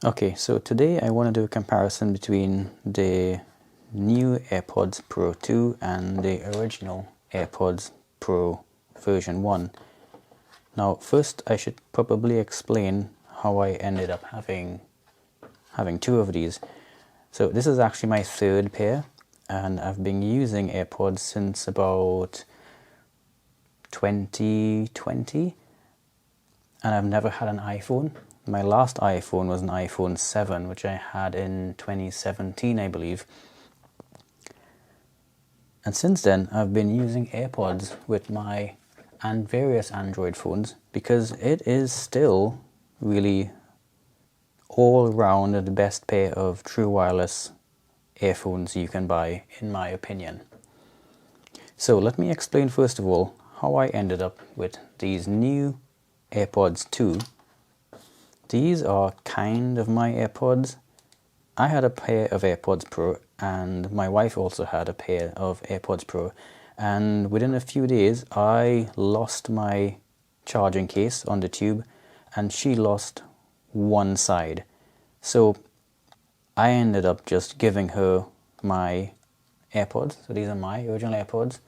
Okay, so today I want to do a comparison between the new AirPods Pro 2 and the original AirPods Pro version 1. Now first I should probably explain how I ended up having two of these. So this is actually my third pair, and I've been using AirPods since about 2020, and I've never had an iPhone. My last iPhone was an iPhone 7, which I had in 2017, I believe. And since then, I've been using AirPods with my various Android phones because it is still really all around the best pair of true wireless earphones you can buy, in my opinion. So let me explain first of all how I ended up with these new AirPods 2. These are kind of my AirPods. I had a pair of AirPods Pro, and my wife also had a pair of AirPods Pro, and within a few days I lost my charging case on the tube and she lost one side. So I ended up just giving her my AirPods. So these are my original AirPods,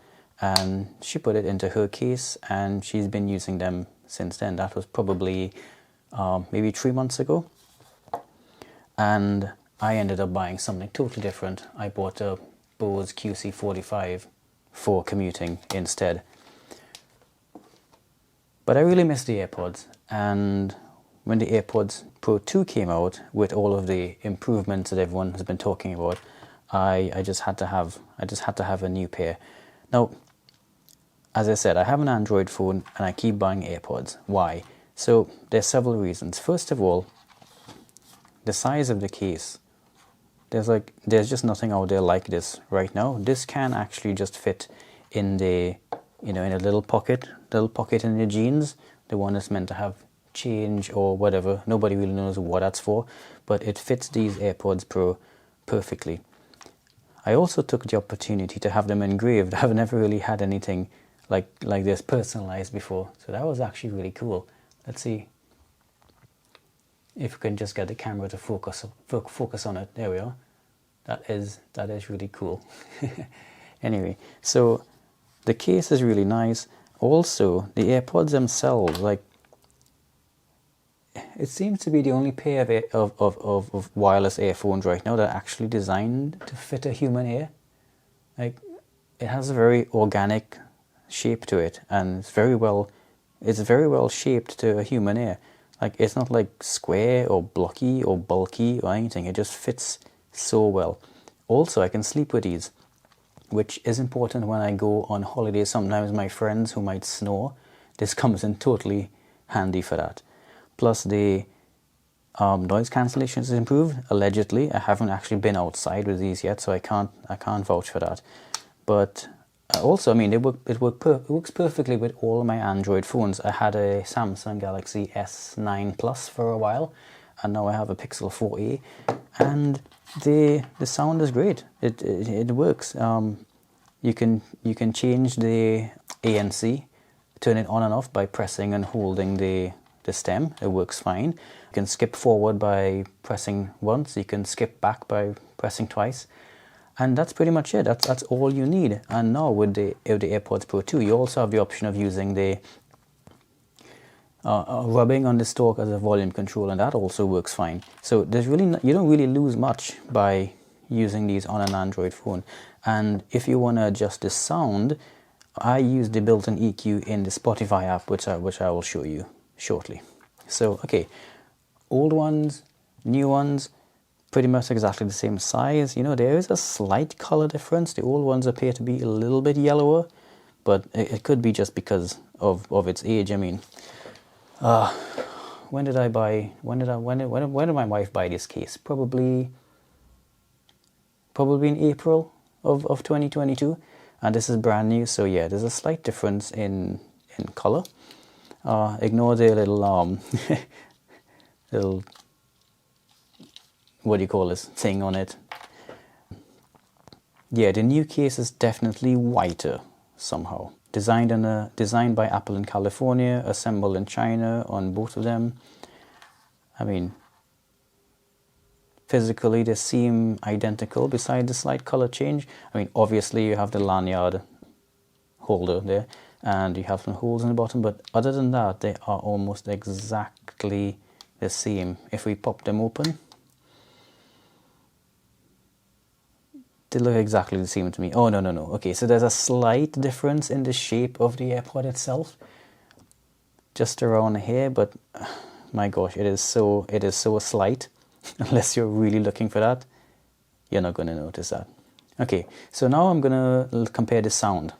and she put it into her case and she's been using them since then. That was probably maybe 3 months ago, and I ended up buying something totally different. I bought a Bose QC45 for commuting instead. But I really miss the AirPods, and when the AirPods Pro 2 came out with all of the improvements that everyone has been talking about, I just had to have a new pair. Now, as I said, I have an Android phone and I keep buying AirPods. Why? So there's several reasons. First of all, the size of the case. There's just nothing out there like this right now. This can actually just fit in the, in a little pocket in your jeans, the one that's meant to have change or whatever. Nobody really knows what that's for, but it fits these AirPods Pro perfectly. I also took the opportunity to have them engraved. I've never really had anything like this personalized before, so that was actually really cool. Let's see if we can just get the camera to focus on it. There we are. That is really cool. Anyway, so the case is really nice. Also, the AirPods themselves, like, it seems to be the only pair of wireless earphones right now that are actually designed to fit a human ear. Like, it has a very organic shape to it, and it's very well shaped to a human ear. Like, it's not like square or blocky or bulky or anything. It just fits so well. Also, I can sleep with these, which is important when I go on holiday. Sometimes my friends who might snore, this comes in totally handy for that. Plus, the noise cancellation is improved, allegedly. I haven't actually been outside with these yet, so I can't vouch for that. But also, I mean, it works perfectly with all my Android phones. I had a Samsung Galaxy S9 Plus for a while, and now I have a Pixel 4a, and the sound is great. It works. You can change the ANC, turn it on and off by pressing and holding the stem. It works fine. You can skip forward by pressing once. You can skip back by pressing twice. And that's pretty much it. That's all you need. And now with the AirPods Pro 2, you also have the option of using the rubbing on the stalk as a volume control, and that also works fine. So there's really you don't really lose much by using these on an Android phone. And if you want to adjust the sound, I use the built-in EQ in the Spotify app, which I will show you shortly. So okay, old ones, new ones, pretty much exactly the same size. You know, there is a slight color difference. The old ones appear to be a little bit yellower, but it could be just because of its age. I mean, when did my wife buy this case? Probably in April of 2022, and this is brand new. So yeah, there's a slight difference in color. Ignore the little little, what do you call this thing on it? Yeah, the new case is definitely whiter somehow. Designed by Apple in California, assembled in China on both of them. I mean, physically they seem identical besides the slight color change. I mean, obviously you have the lanyard holder there and you have some holes in the bottom, but other than that they are almost exactly the same. If we pop them open, they look exactly the same to me. Oh, no. Okay, so there's a slight difference in the shape of the AirPod itself, just around here, but my gosh, it is so slight. Unless you're really looking for that, you're not going to notice that. Okay, so now I'm going to compare the sound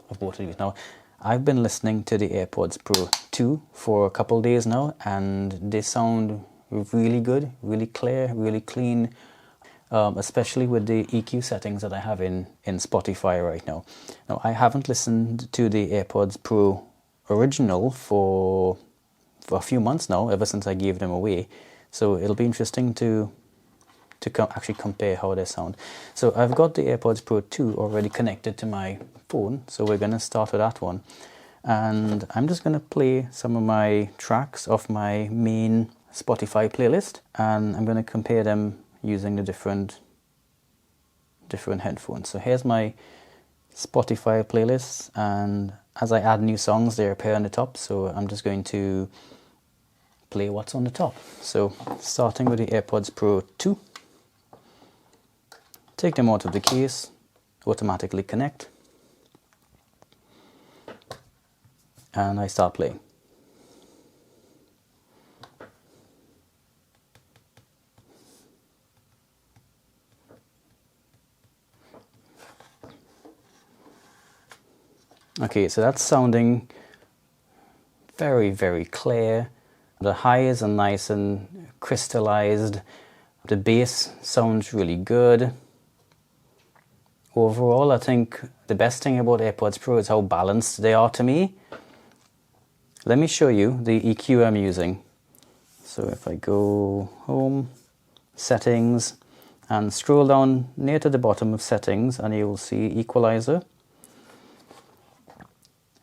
of both of these. Now, I've been listening to the AirPods Pro 2 for a couple days now, and they sound really good, really clear, really clean. Especially with the EQ settings that I have in Spotify right now. Now, I haven't listened to the AirPods Pro original for a few months now, ever since I gave them away. So it'll be interesting to actually compare how they sound. So I've got the AirPods Pro 2 already connected to my phone, so we're going to start with that one. And I'm just going to play some of my tracks off my main Spotify playlist, and I'm going to compare them using the different headphones. So here's my Spotify playlists, and as I add new songs they appear on the top, so I'm just going to play what's on the top. So starting with the AirPods Pro 2, take them out of the case, automatically connect, and I start playing. Okay, so that's sounding very, very clear. The highs are nice and crystallized. The bass sounds really good. Overall, I think the best thing about AirPods Pro is how balanced they are to me. Let me show you the EQ I'm using. So if I go Home, Settings, and scroll down near to the bottom of Settings, and you will see Equalizer.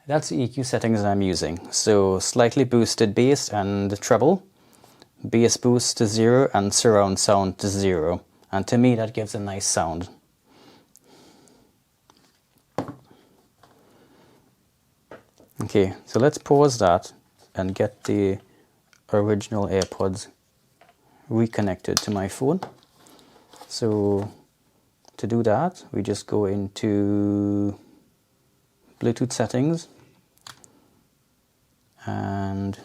That's the EQ settings I'm using. So slightly boosted bass and treble, bass boost to 0 and surround sound to 0. And to me that gives a nice sound. Okay, so let's pause that and get the original AirPods reconnected to my phone. So to do that, we just go into Bluetooth settings and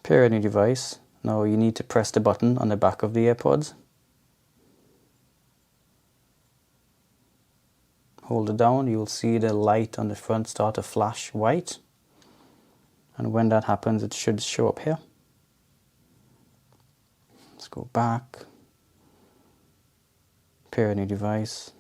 pair a new device. Now you need to press the button on the back of the AirPods. Hold it down, you'll see the light on the front start to flash white. And when that happens, it should show up here. Let's go back. Pair a new device.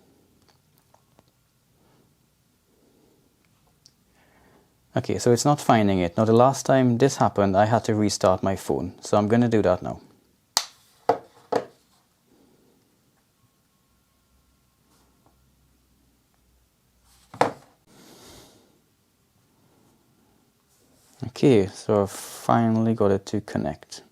Okay, so it's not finding it. Now the last time this happened, I had to restart my phone. So I'm going to do that now. Okay, so I've finally got it to connect.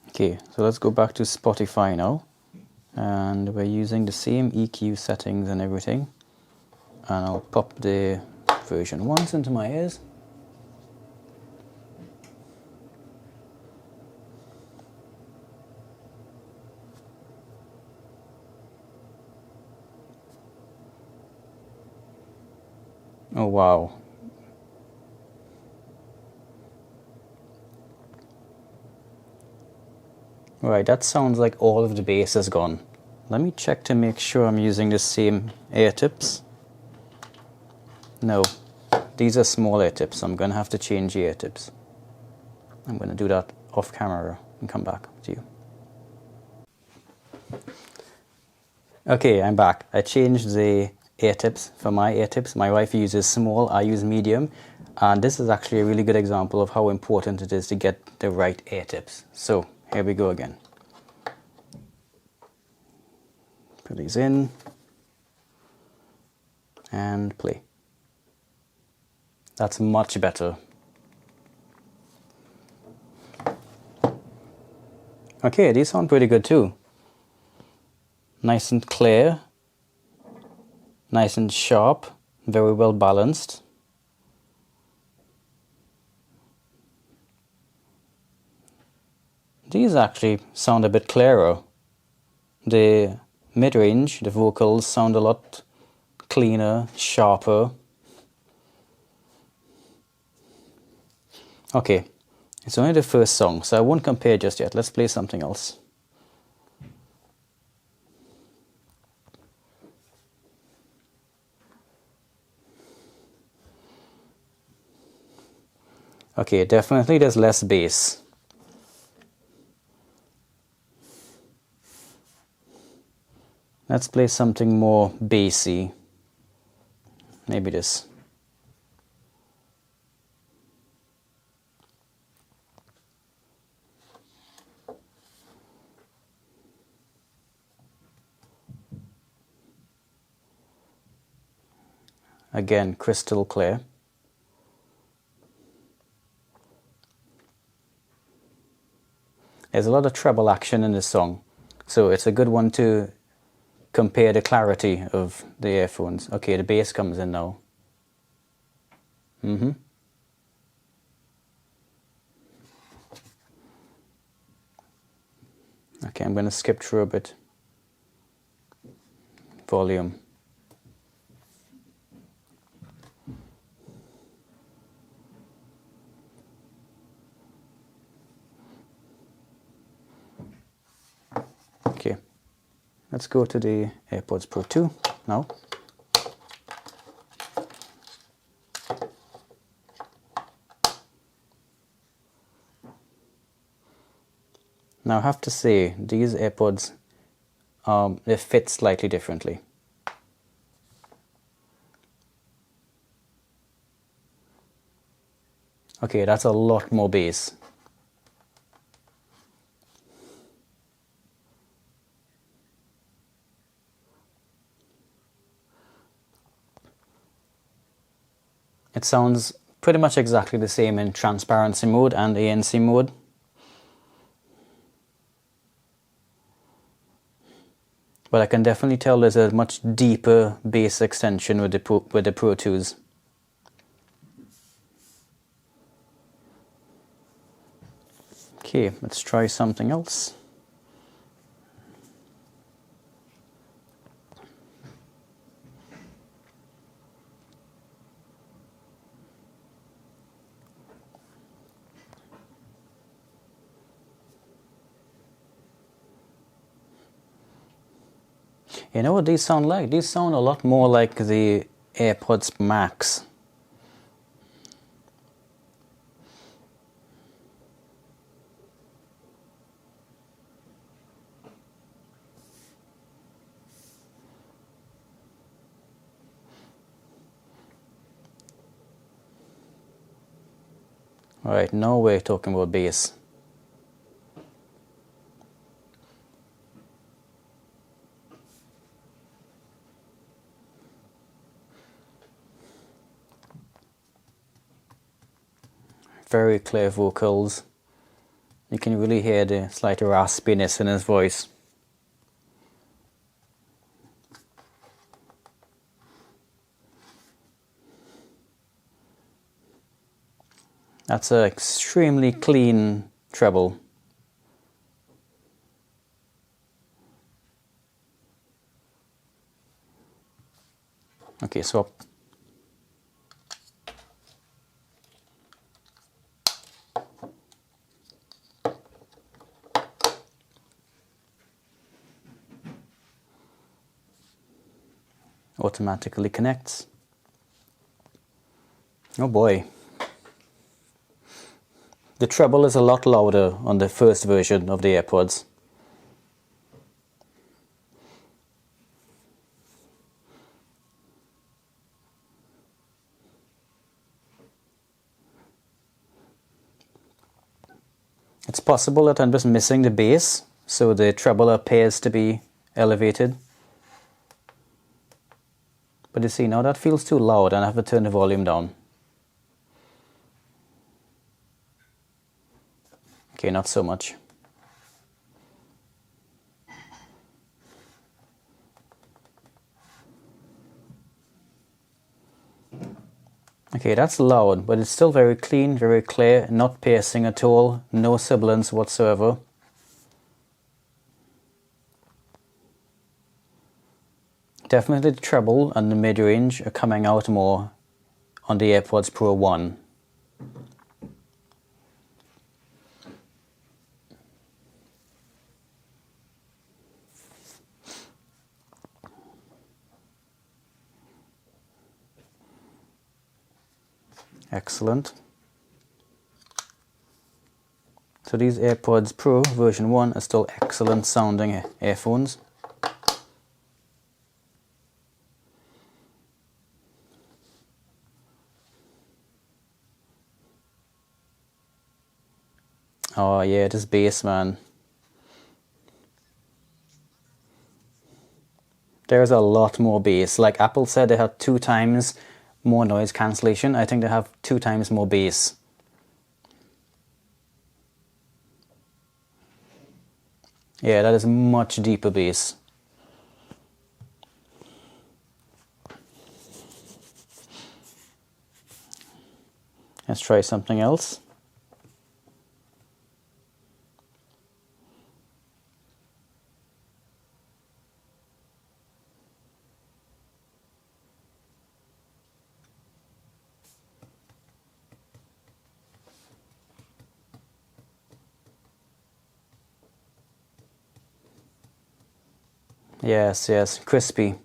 Okay, so let's go back to Spotify now, and we're using the same EQ settings and everything, and I'll pop the version 1 into my ears. Oh wow. Right, that sounds like all of the bass is gone. Let me check to make sure I'm using the same ear tips. No, these are small ear tips, so I'm going to have to change the ear tips. I'm going to do that off camera and come back to you. Okay, I'm back. I changed the ear tips for my ear tips. My wife uses small, I use medium. And this is actually a really good example of how important it is to get the right ear tips. So here we go again. Put these in and play. That's much better. Okay, these sound pretty good too. Nice and clear, nice and sharp, very well balanced. These actually sound a bit clearer. The mid-range, the vocals sound a lot cleaner, sharper. Okay, it's only the first song, so I won't compare just yet. Let's play something else. Okay, definitely there's less bass. Let's play something more bassy. Maybe this. Again, crystal clear. There's a lot of treble action in this song, so it's a good one to compare the clarity of the earphones. Okay, the bass comes in now. Okay, I'm going to skip through a bit. Volume. Okay, let's go to the Airpods Pro 2 now. Now I have to say, these AirPods, they fit slightly differently. Okay, that's a lot more bass. It sounds pretty much exactly the same in transparency mode and ANC mode. But I can definitely tell there's a much deeper bass extension with the Pro 2s. Okay, let's try something else. You know what these sound like? These sound a lot more like the AirPods Max. Alright, now we're talking about bass. Very clear vocals. You can really hear the slight raspiness in his voice. That's an extremely clean treble. Okay, swap. Automatically connects. Oh boy. The treble is a lot louder on the first version of the AirPods. It's possible that I'm just missing the bass, so the treble appears to be elevated. But you see, now that feels too loud and I have to turn the volume down. Okay, not so much. Okay, that's loud, but it's still very clean, very clear, not piercing at all, no sibilance whatsoever. Definitely the treble and the mid-range are coming out more on the AirPods Pro 1. Excellent. So these AirPods Pro version 1 are still excellent sounding earphones. Oh yeah, this bass, man. There's a lot more bass. Like Apple said they had 2 times more noise cancellation. I think they have 2 times more bass. Yeah, that is much deeper bass. Let's try something else. Yes, yes, crispy.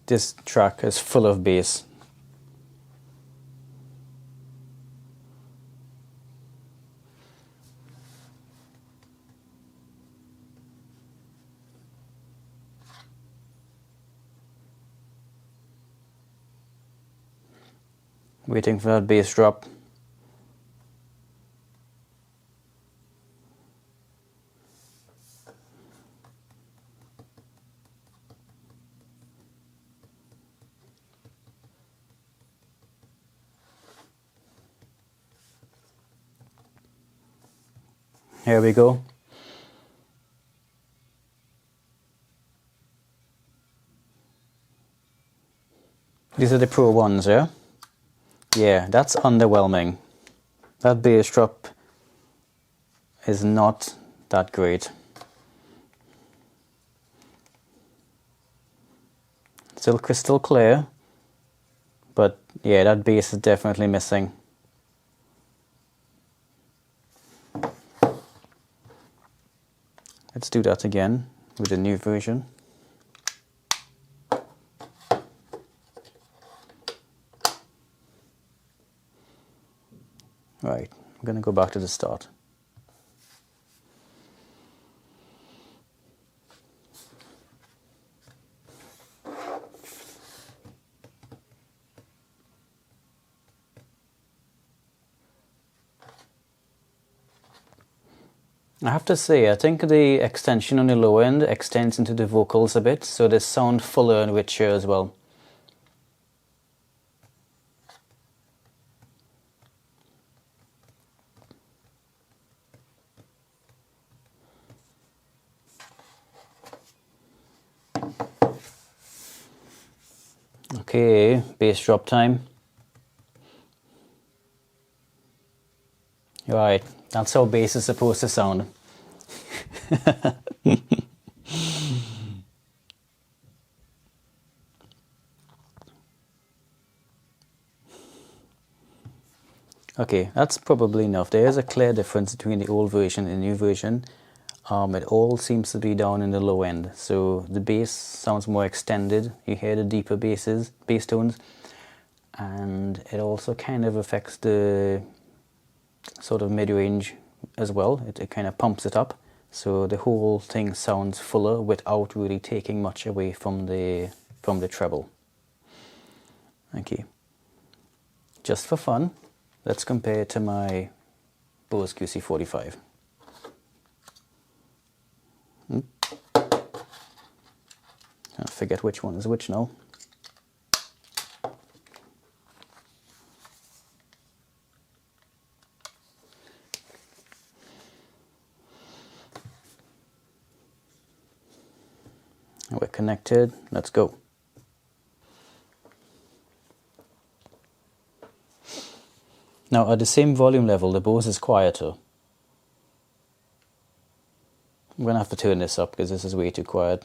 This track is full of bass. Waiting for that bass drop. Here we go. These are the Pro ones, yeah? Yeah, that's underwhelming. That bass drop is not that great. Still crystal clear, but yeah, that bass is definitely missing. Let's do that again with the new version. Right, I'm going to go back to the start. I have to say, I think the extension on the low end extends into the vocals a bit, so they sound fuller and richer as well. Okay, bass drop time. Right, that's how bass is supposed to sound. Okay, that's probably enough. There is a clear difference between the old version and the new version. It all seems to be down in the low end, so the bass sounds more extended. You hear the deeper bass tones, and it also kind of affects the sort of mid-range as well. It kind of pumps it up, so the whole thing sounds fuller without really taking much away from the treble. Okay, just for fun, let's compare it to my Bose QC45. I forget which one is which now. We're connected, let's go. Now at the same volume level, the Bose is quieter. I'm going to have to turn this up because this is way too quiet.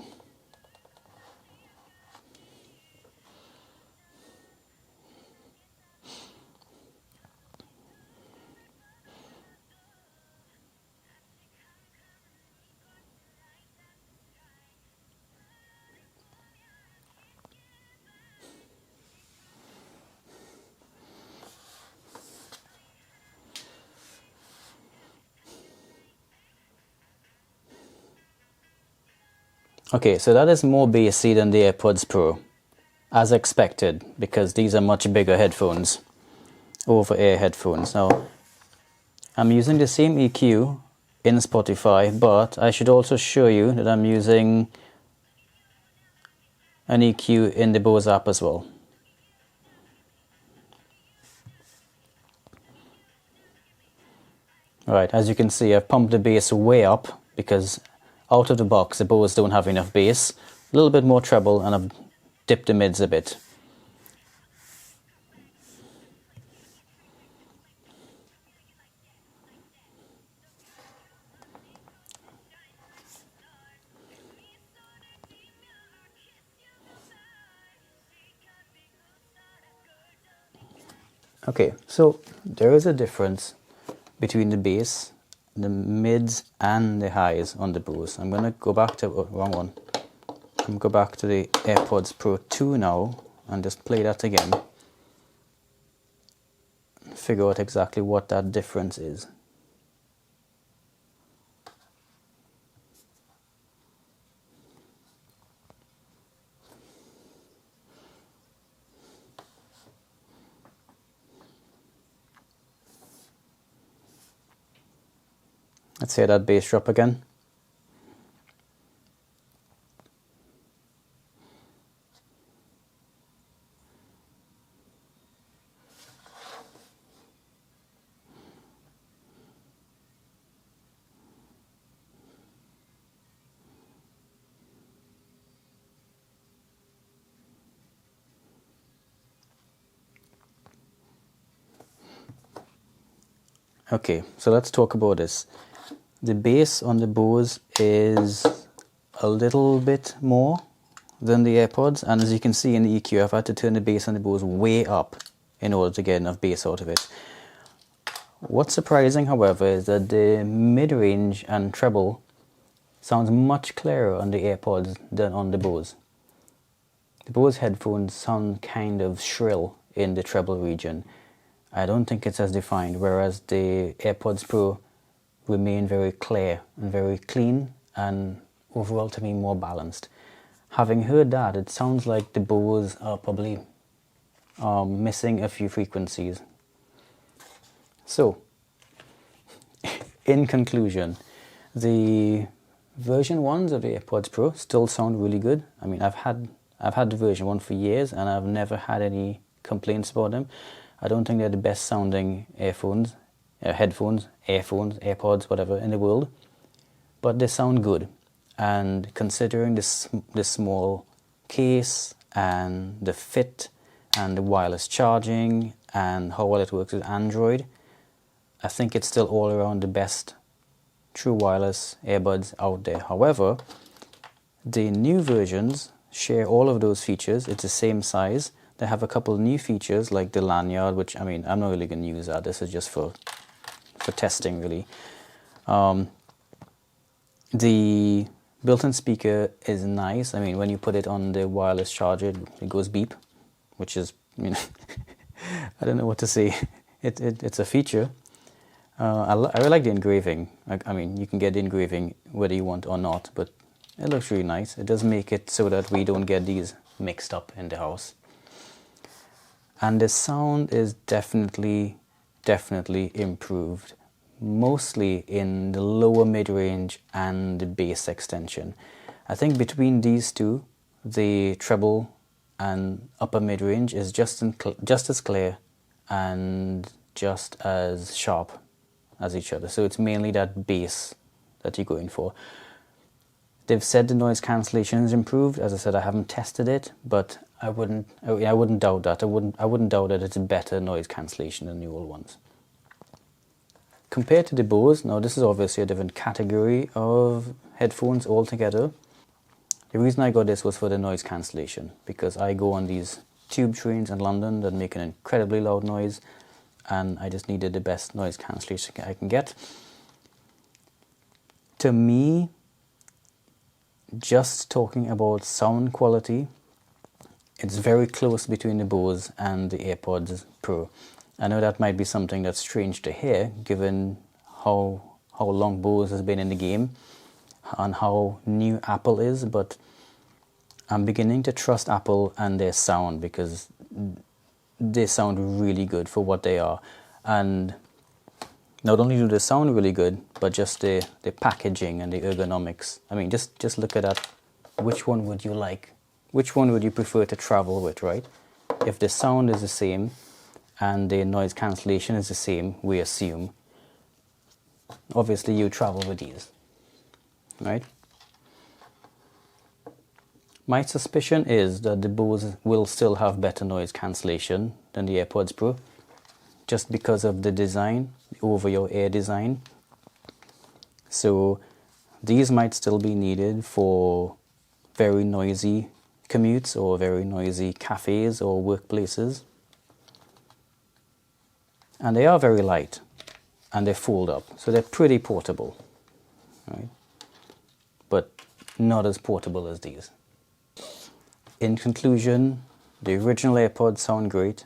Okay, so that is more bassy than the Airpods Pro, as expected, because these are much bigger headphones, over-ear headphones. Now, I'm using the same EQ in Spotify, but I should also show you that I'm using an EQ in the Bose app as well. Alright, as you can see, I've pumped the bass way up because out of the box the Bose don't have enough bass. A little bit more treble, and I've dipped the mids a bit. Okay, so there is a difference between the bass, the mids and the highs on the Bose. I'm going to go back to, wrong one. I'm going to go back to the AirPods Pro 2 now and just play that again. Figure out exactly what that difference is. Let's hear that bass drop again. Okay, so let's talk about this. The bass on the Bose is a little bit more than the AirPods, and as you can see in the EQ, I've had to turn the bass on the Bose way up in order to get enough bass out of it. What's surprising, however, is that the mid-range and treble sounds much clearer on the AirPods than on the Bose. The Bose headphones sound kind of shrill in the treble region. I don't think it's as defined, whereas the AirPods Pro remain very clear and very clean, and overall to me more balanced. Having heard that, it sounds like the Bose are probably missing a few frequencies. So, in conclusion, the version 1s of the AirPods Pro still sound really good. I mean, I've had the version 1 for years and I've never had any complaints about them. I don't think they're the best sounding headphones, AirPods, whatever, in the world, but they sound good. And considering this small case and the fit and the wireless charging and how well it works with Android, I think it's still all around the best true wireless earbuds out there. However, the new versions share all of those features. It's the same size. they have a couple of new features like the lanyard, which, I mean, I'm not really going to use that. This is just for testing, really. The built-in speaker is nice. I mean, when you put it on the wireless charger, it goes beep, which is, I mean, I don't know what to say. It's a feature. I really like the engraving. I mean, you can get the engraving whether you want or not, but it looks really nice. It does make it so that we don't get these mixed up in the house. And the sound is definitely improved, mostly in the lower mid-range and the bass extension. I think between these two, the treble and upper mid-range is just as clear and just as sharp as each other. So it's mainly that bass that you're going for. They've said the noise cancellation is improved. As I said, I haven't tested it, but I wouldn't doubt that. I wouldn't doubt that it's a better noise cancellation than the old ones. Compared to the Bose, now this is obviously a different category of headphones altogether. The reason I got this was for the noise cancellation, because I go on these tube trains in London that make an incredibly loud noise, and I just needed the best noise cancellation I can get. To me, just talking about sound quality, it's very close between the Bose and the Airpods Pro. I know that might be something that's strange to hear, given how long Bose has been in the game and how new Apple is, but I'm beginning to trust Apple and their sound, because they sound really good for what they are. And not only do they sound really good, but just the packaging and the ergonomics. I mean, just look at that. Which one would you like? Which one would you prefer to travel with, right? If the sound is the same and the noise cancellation is the same, we assume, obviously you travel with these, right? My suspicion is that the Bose will still have better noise cancellation than the Airpods Pro, just because of the design, the over-your-ear design. So these might still be needed for very noisy commutes or very noisy cafes or workplaces. And they are very light, and they fold up, so they're pretty portable, right? But not as portable as these. In conclusion, the original AirPods sound great.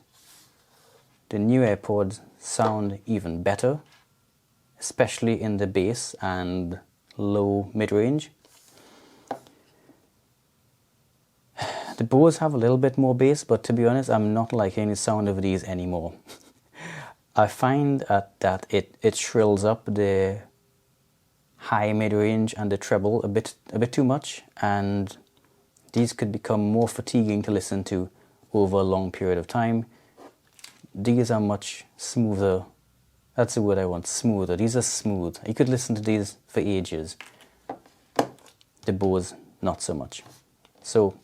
The new AirPods sound even better, especially in the bass and low mid-range. The Bose have a little bit more bass, but to be honest, I'm not liking the sound of these anymore. I find that it shrills up the high mid-range and the treble a bit too much, and these could become more fatiguing to listen to over a long period of time. These are much smoother. That's the word I want, smoother. These are smooth. You could listen to these for ages. The Bose, not so much. So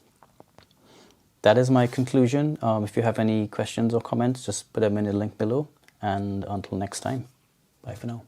that is my conclusion. If you have any questions or comments, just put them in the link below. And until next time, bye for now.